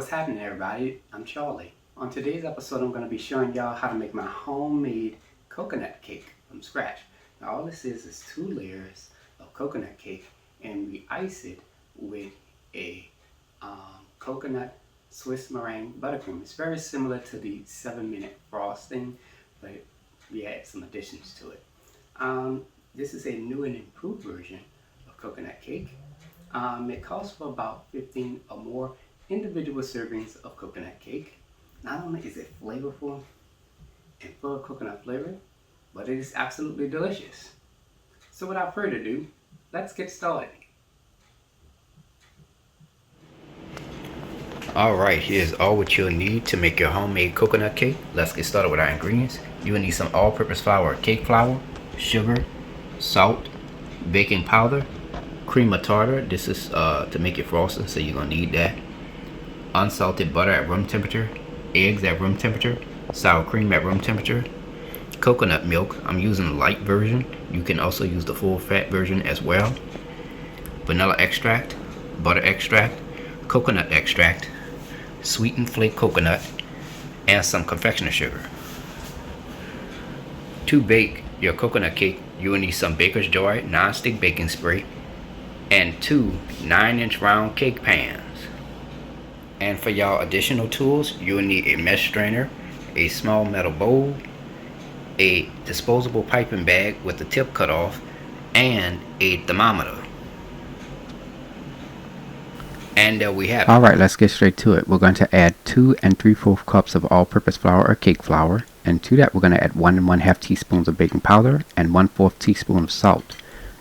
what's happening, everybody? I'm Charlie. On today's episode, I'm going to be showing y'all how to make my homemade coconut cake from scratch. Now, all this is 2 layers of coconut cake, and we ice it with a coconut Swiss meringue buttercream. It's very similar to the 7-minute frosting, but we add some additions to it. This is a new and improved version of coconut cake. It calls for about 15 or more individual servings of coconut cake. Not only is it flavorful and full of coconut flavor, but it is absolutely delicious. So without further ado, let's get started. Alright, here's all what you'll need to make your homemade coconut cake. Let's get started with our ingredients. You will need some all-purpose flour or cake flour, sugar, salt, baking powder, cream of tartar. This is to make it frosting, so you're going to need that. Unsalted butter at room temperature, eggs at room temperature, sour cream at room temperature, coconut milk. I'm using the light version. You can also use the full fat version as well. Vanilla extract, butter extract, coconut extract, sweetened flake coconut, and some confectioner sugar. To bake your coconut cake, you will need some Baker's Joy non-stick baking spray and 2 9-inch round cake pans. And for y'all additional tools, you will need a mesh strainer, a small metal bowl, a disposable piping bag with the tip cut off, and a thermometer. And there we have it. Alright, let's get straight to it. We're going to add 2 3/4 cups of all-purpose flour or cake flour, and to that we're going to add 1 1/2 teaspoons of baking powder and 1/4 teaspoon of salt.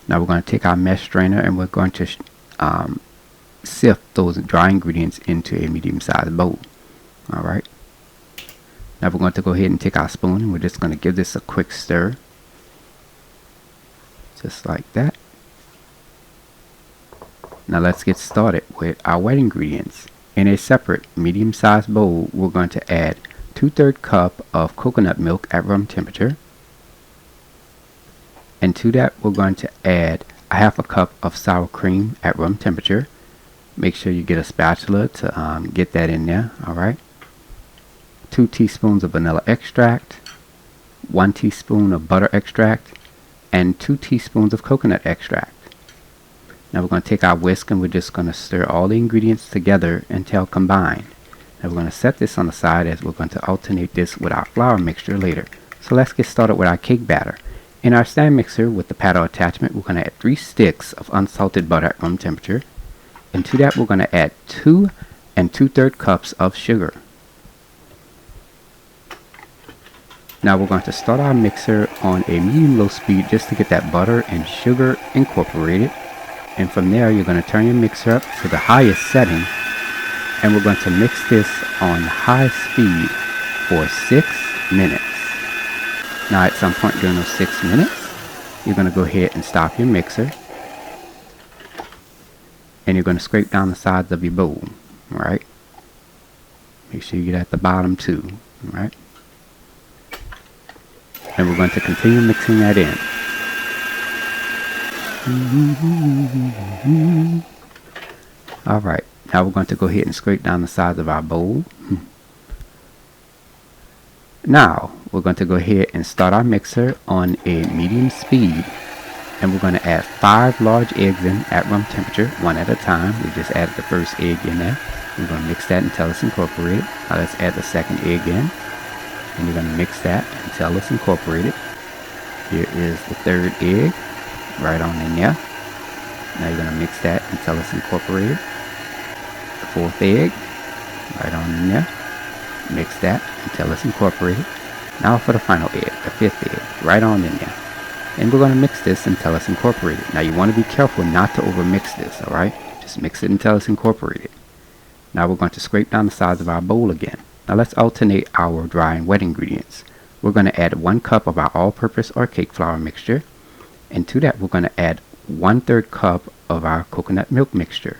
Now we're going to take our mesh strainer and we're going to sift those dry ingredients into a medium-sized bowl. Alright. Now we're going to go ahead and take our spoon and we're just going to give this a quick stir. Just like that. Now let's get started with our wet ingredients. In a separate medium-sized bowl, we're going to add 2/3 cup of coconut milk at room temperature. And to that we're going to add 1/2 cup of sour cream at room temperature. Make sure you get a spatula to get that in there. Alright. 2 teaspoons of vanilla extract, 1 teaspoon of butter extract, and 2 teaspoons of coconut extract. Now we're going to take our whisk and we're just going to stir all the ingredients together until combined. Now we're going to set this on the side as we're going to alternate this with our flour mixture later. So let's get started with our cake batter. In our stand mixer with the paddle attachment, we're going to add 3 sticks of unsalted butter at room temperature. And to that we're going to add 2 2/3 cups of sugar. Now we're going to start our mixer on a medium-low speed just to get that butter and sugar incorporated. And from there you're going to turn your mixer up to the highest setting. And we're going to mix this on high speed for 6 minutes. Now at some point during those 6 minutes, you're going to go ahead and stop your mixer. And you're going to scrape down the sides of your bowl. Alright. Make sure you get at the bottom too. Alright. And we're going to continue mixing that in. Alright. Now we're going to go ahead and scrape down the sides of our bowl. Now we're going to go ahead and start our mixer on a medium speed. And we're going to add 5 large eggs in at room temperature, one at a time. We just added the first egg in there. We're going to mix that until it's incorporated. Now let's add the second egg in. And you're going to mix that until it's incorporated. Here is the third egg, right on in there. Now you're going to mix that until it's incorporated. The 4th egg, right on in there. Mix that until it's incorporated. Now for the final egg, the 5th egg, right on in there. And we're going to mix this until it's incorporated. Now you want to be careful not to over mix this, alright? Just mix it until it's incorporated. Now we're going to scrape down the sides of our bowl again. Now let's alternate our dry and wet ingredients. We're going to add 1 cup of our all-purpose or cake flour mixture. And to that we're going to add 1/3 cup of our coconut milk mixture.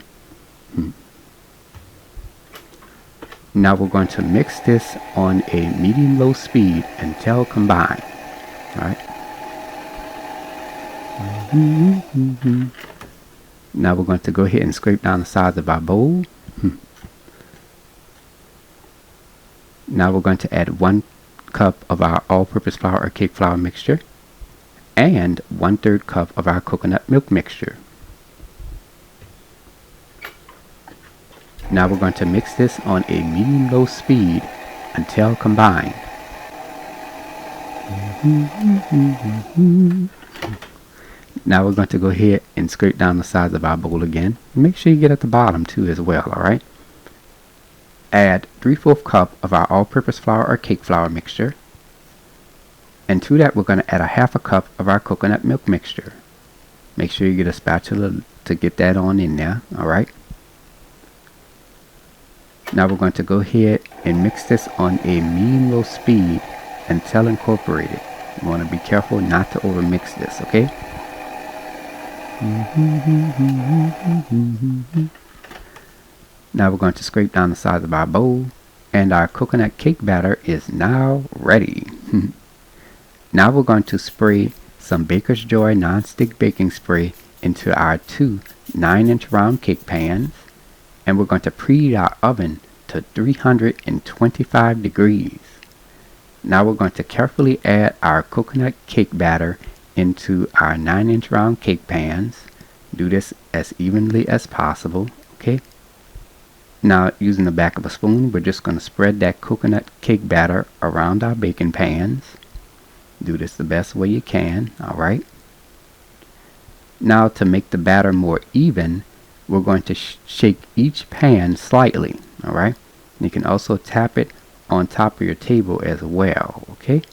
Now we're going to mix this on a medium-low speed until combined. Alright. Now we're going to go ahead and scrape down the sides of our bowl. Now we're going to add 1 cup of our all-purpose flour or cake flour mixture and 1/3 cup of our coconut milk mixture. Now we're going to mix this on a medium-low speed until combined. Now we're going to go ahead and scrape down the sides of our bowl again. Make sure you get at the bottom too as well, alright? Add 3/4 cup of our all-purpose flour or cake flour mixture. And to that we're going to add 1/2 cup of our coconut milk mixture. Make sure you get a spatula to get that on in there, alright? Now we're going to go ahead and mix this on a medium-low speed until incorporated. You want to be careful not to overmix this, okay? Now we're going to scrape down the sides of our bowl, and our coconut cake batter is now ready. Now we're going to spray some Baker's Joy non-stick baking spray into our 2 9-inch round cake pans, and we're going to preheat our oven to 325 degrees. Now we're going to carefully add our coconut cake batter into our 9-inch round cake pans. Do this as evenly as possible, okay? Now using the back of a spoon, we're just going to spread that coconut cake batter around our baking pans. Do this the best way you can, alright? Now to make the batter more even, we're going to shake each pan slightly, alright? You can also tap it on top of your table as well, okay?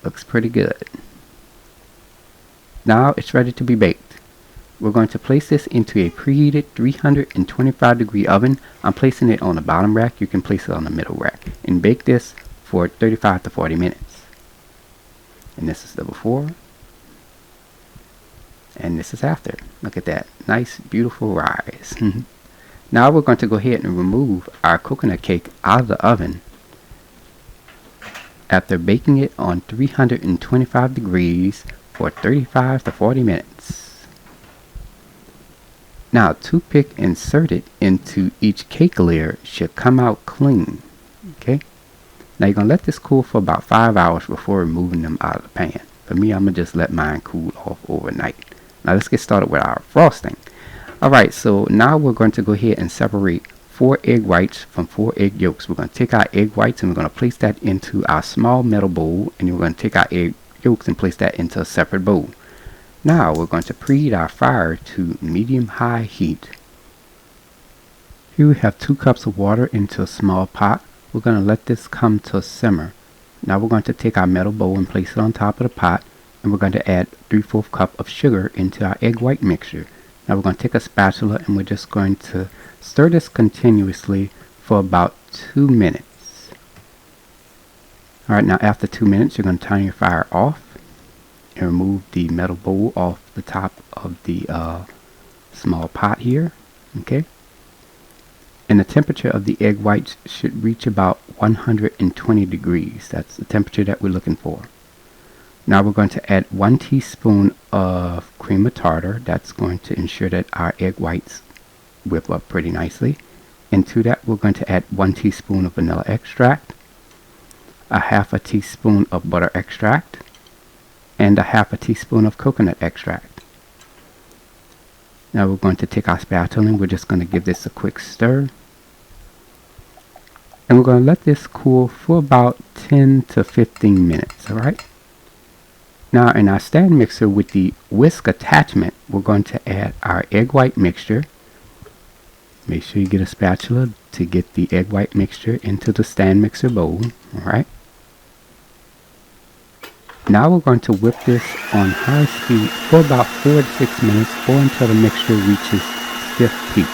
Looks pretty good. Now it's ready to be baked. We're going to place this into a preheated 325 degree oven. I'm placing it on the bottom rack. You can place it on the middle rack. And bake this for 35 to 40 minutes. And this is the before. And this is after. Look at that. Nice, beautiful rise. Now we're going to go ahead and remove our coconut cake out of the oven after baking it on 325 degrees for 35 to 40 minutes. Now, toothpick inserted into each cake layer should come out clean. Okay? Now you're going to let this cool for about 5 hours before removing them out of the pan. For me, I'm going to just let mine cool off overnight. Now let's get started with our frosting. Alright, so now we're going to go ahead and separate 4 egg whites from 4 egg yolks. We're going to take our egg whites and we're going to place that into our small metal bowl, and we're going to take our egg yolks and place that into a separate bowl. Now we're going to preheat our fire to medium-high heat. Here we have 2 cups of water into a small pot. We're going to let this come to a simmer. Now we're going to take our metal bowl and place it on top of the pot, and we're going to add 3/4 cup of sugar into our egg white mixture. Now we're going to take a spatula and we're just going to stir this continuously for about 2 minutes. Alright, now after 2 minutes you're going to turn your fire off and remove the metal bowl off the top of the small pot here. Okay? And the temperature of the egg whites should reach about 120 degrees. That's the temperature that we're looking for. Now we're going to add 1 teaspoon of cream of tartar. That's going to ensure that our egg whites whip up pretty nicely. And to that we're going to add 1 teaspoon of vanilla extract, 1/2 teaspoon of butter extract, and 1/2 teaspoon of coconut extract. Now we're going to take our spatula and we're just going to give this a quick stir. And we're going to let this cool for about 10 to 15 minutes, alright? Now in our stand mixer with the whisk attachment, we're going to add our egg white mixture. Make sure you get a spatula to get the egg white mixture into the stand mixer bowl, alright? Now we're going to whip this on high speed for about 4 to 6 minutes or until the mixture reaches stiff peak.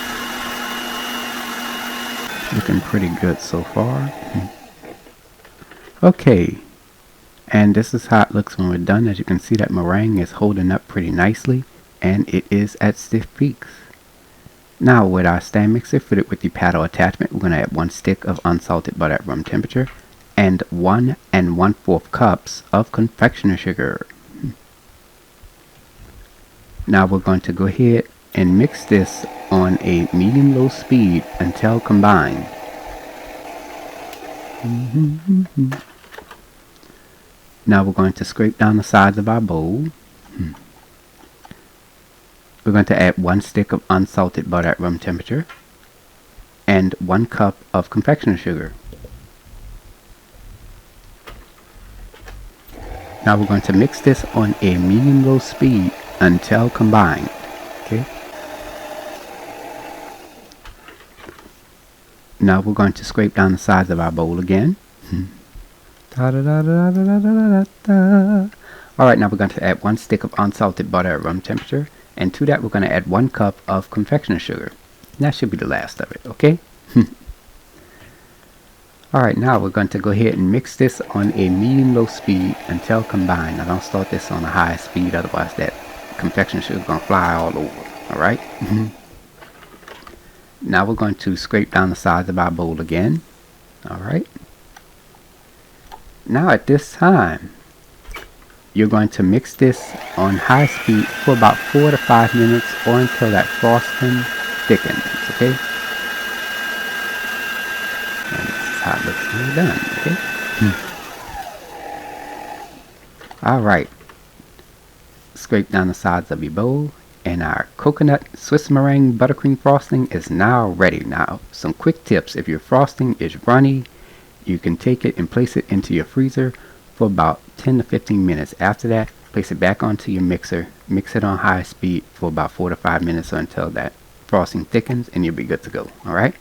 Looking pretty good so far. Okay. And this is how it looks when we're done. As you can see, that meringue is holding up pretty nicely, and it is at stiff peaks. Now with our stand mixer fitted with the paddle attachment, we're going to add 1 stick of unsalted butter at room temperature and 1 1/4 cups of confectioner sugar. Now we're going to go ahead and mix this on a medium-low speed until combined. Now we're going to scrape down the sides of our bowl. We're going to add 1 stick of unsalted butter at room temperature and 1 cup of confectioner sugar. Now we're going to mix this on a medium-low speed until combined. Okay. Now we're going to scrape down the sides of our bowl again. Alright, now we're going to add 1 stick of unsalted butter at room temperature, and to that we're going to add 1 cup of confectioner sugar. That should be the last of it, okay? Alright, now we're going to go ahead and mix this on a medium-low speed until combined. Now don't start this on a high speed, otherwise that confectioner sugar is going to fly all over. Alright? Now we're going to scrape down the sides of our bowl again. Alright. Now at this time, you're going to mix this on high speed for about 4 to 5 minutes or until that frosting thickens, okay? And this is how it looks when we're done, okay? Alright. Scrape down the sides of your bowl, and our coconut Swiss meringue buttercream frosting is now ready. Now, some quick tips. If your frosting is runny, you can take it and place it into your freezer for about 10 to 15 minutes. After that, place it back onto your mixer. Mix it on high speed for about 4 to 5 minutes or until that frosting thickens, and you'll be good to go. Alright?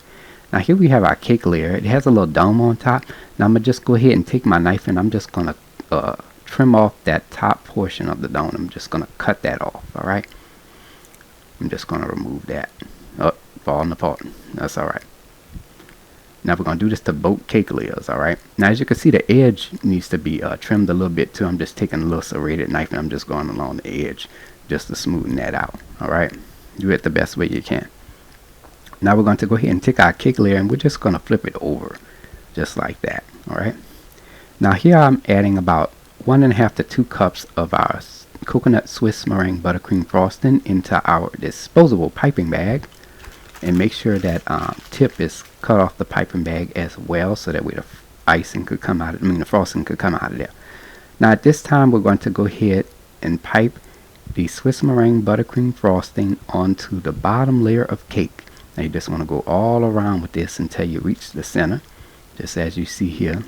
Now here we have our cake layer. It has a little dome on top. Now I'm going to just go ahead and take my knife and I'm just going to trim off that top portion of the dome. I'm just going to cut that off. Alright? I'm just going to remove that. Oh, falling apart. That's alright. Now we're going to do this to both cake layers, alright? Now as you can see, the edge needs to be trimmed a little bit too. I'm just taking a little serrated knife and I'm just going along the edge just to smoothen that out, alright? Do it the best way you can. Now we're going to go ahead and take our cake layer and we're just going to flip it over just like that, alright? Now here I'm adding about 1.5 to 2 cups of our coconut Swiss meringue buttercream frosting into our disposable piping bag. And make sure that tip is cut off the piping bag as well, so that way the icing could come out. The frosting could come out of there. Now at this time, we're going to go ahead and pipe the Swiss meringue buttercream frosting onto the bottom layer of cake. Now you just want to go all around with this until you reach the center, just as you see here.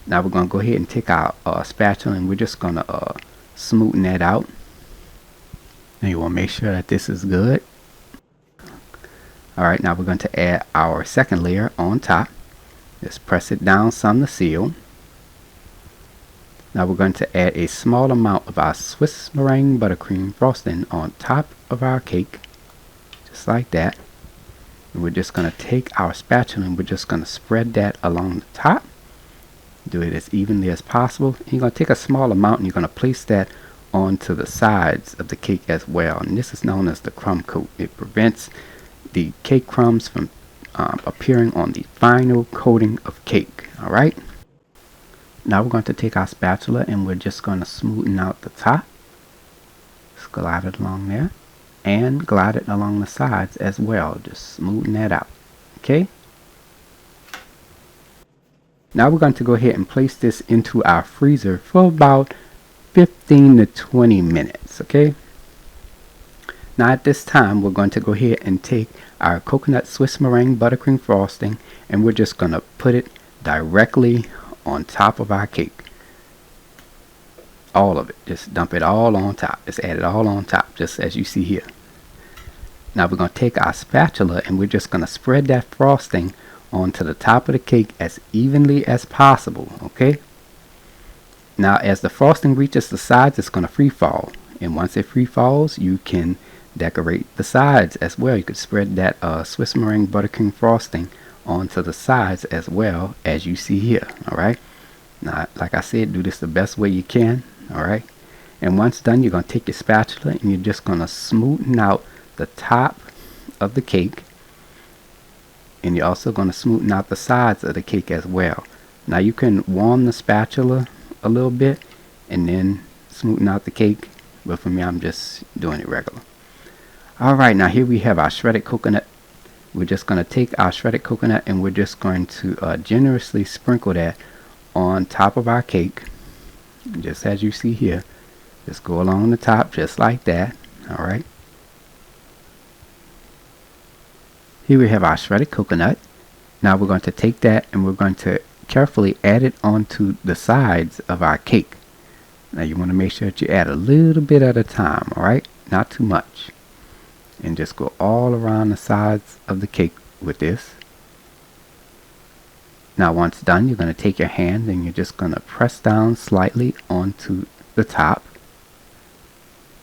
Now we're going to go ahead and take our spatula and we're just going to smoothen that out. Now you want to make sure that this is good. Alright, now we're going to add our second layer on top. Just press it down some to seal. Now we're going to add a small amount of our Swiss meringue buttercream frosting on top of our cake. Just like that. And we're just going to take our spatula and we're just going to spread that along the top. Do it as evenly as possible. And you're going to take a small amount and you're going to place that onto the sides of the cake as well. And this is known as the crumb coat. It prevents the cake crumbs from appearing on the final coating of cake. Alright? Now we're going to take our spatula and we're just going to smoothen out the top. Just glide it along there. And glide it along the sides as well. Just smoothen that out. Okay? Now we're going to go ahead and place this into our freezer for about 15 to 20 minutes. Okay? Now at this time, we're going to go ahead and take our coconut Swiss meringue buttercream frosting and we're just going to put it directly on top of our cake. All of it. Just dump it all on top. Just add it all on top, just as you see here. Now we're going to take our spatula and we're just going to spread that frosting onto the top of the cake as evenly as possible. Okay? Now as the frosting reaches the sides, it's going to free fall. And once it free falls, you can decorate the sides as well. You could spread that Swiss meringue buttercream frosting onto the sides as well, as you see here. Alright, now like I said, do this the best way you can. Alright, and once done, you're going to take your spatula and you're just going to smoothen out the top of the cake, and you're also going to smoothen out the sides of the cake as well. Now you can warm the spatula a little bit and then smoothen out the cake, but for me, I'm just doing it regular. Alright, now here we have our shredded coconut we're just going to take our shredded coconut and we're just going to generously sprinkle that on top of our cake, just as you see here. Just go along the top just like that. Alright. Here we have our shredded coconut. Now we're going to take that and we're going to carefully add it onto the sides of our cake. Now you want to make sure that you add a little bit at a time, alright? Not too much. And just go all around the sides of the cake with this. Now once done, you're going to take your hand and you're just going to press down slightly onto the top.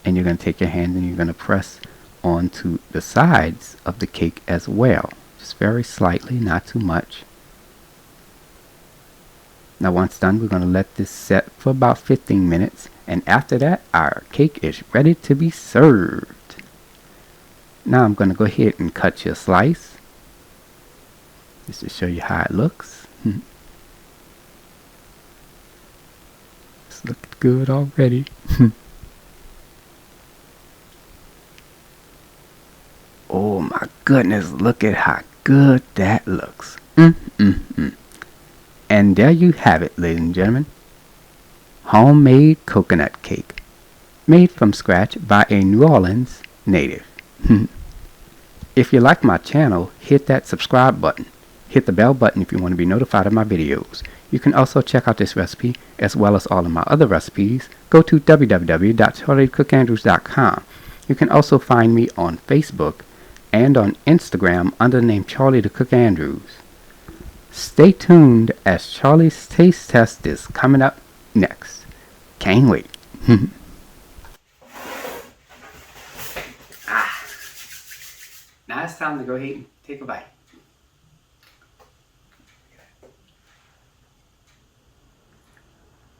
And you're going to take your hand and you're going to press onto the sides of the cake as well. Just very slightly, not too much. Now once done, we're going to let this set for about 15 minutes. And after that, our cake is ready to be served. Now I'm going to go ahead and cut you a slice, just to show you how it looks. It's looking good already. Oh my goodness, look at how good that looks. And there you have it, ladies and gentlemen. Homemade coconut cake, made from scratch by a New Orleans native. If you like my channel, hit that subscribe button. Hit the bell button if you want to be notified of my videos. You can also check out this recipe as well as all of my other recipes. Go to www.charliethecookandrews.com. You can also find me on Facebook and on Instagram under the name Charlie the Cook Andrews. Stay tuned as Charlie's taste test is coming up next. Can't wait. Now it's time to go ahead and take a bite.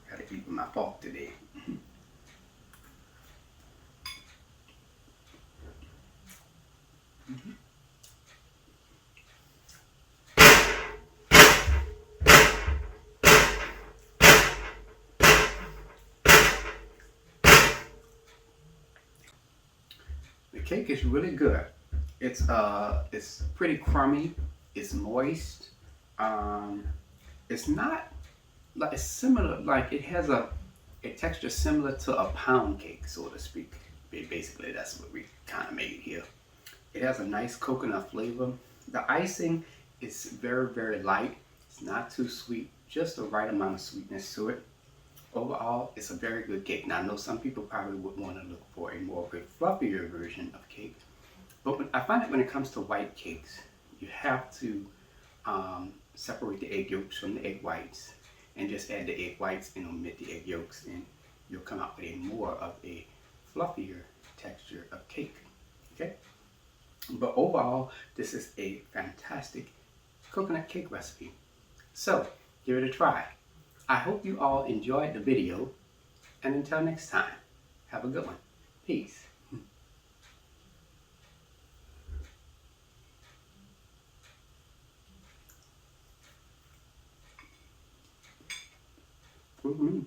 Gotta eat with my fork today. The cake is really good. It's pretty crummy. It's moist. It's not like, it's similar, like it has a texture similar to a pound cake, so to speak. Basically, that's what we kind of made here. It has a nice coconut flavor. The icing is very, very light. It's not too sweet, just the right amount of sweetness to it. Overall, it's a very good cake. Now, I know some people probably would want to look for a more of a fluffier version of cake. But I find that when it comes to white cakes, you have to separate the egg yolks from the egg whites and just add the egg whites and omit the egg yolks, and you'll come out with a more of a fluffier texture of cake. Okay? But overall, this is a fantastic coconut cake recipe. So, give it a try. I hope you all enjoyed the video, and until next time, have a good one. Peace. Mm-hmm.